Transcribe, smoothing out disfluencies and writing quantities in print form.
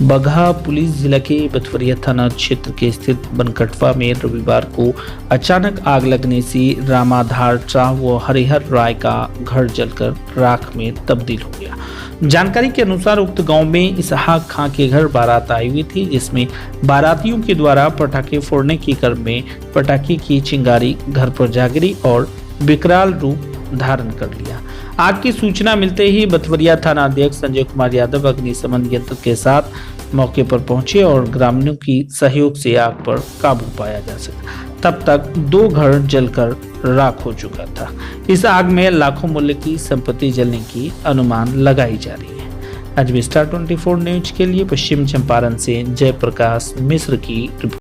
Bagaha police जिला के बथवरिया थाना क्षेत्र के स्थित बनकटवा में रविवार को अचानक आग लगने से रामाधार शाह व हरिहर राय का घर जलकर राख में तब्दील हो गया। जानकारी के अनुसार उक्त गांव में इसहाक खां के घर बारात आई हुई थी, जिसमें बारातियों के द्वारा पटाखे फोड़ने के क्रम में पटाखे की चिंगारी घर पर जा गिरी और विकराल रूप धारण कर लिया। आग की सूचना मिलते ही बथवरिया थाना अध्यक्ष संजय कुमार यादव अग्निशमन यंत्र के साथ मौके पर पहुंचे और ग्रामीणों की सहयोग से आग पर काबू पाया जा सका। तब तक 2 घर जलकर राख हो चुका था। इस आग में लाखों मूल्य की संपत्ति जलने की अनुमान लगाई जा रही है। आज स्टार 24 न्यूज के लिए पश्चिम चंपारण से जयप्रकाश मिश्र की रिपोर्ट।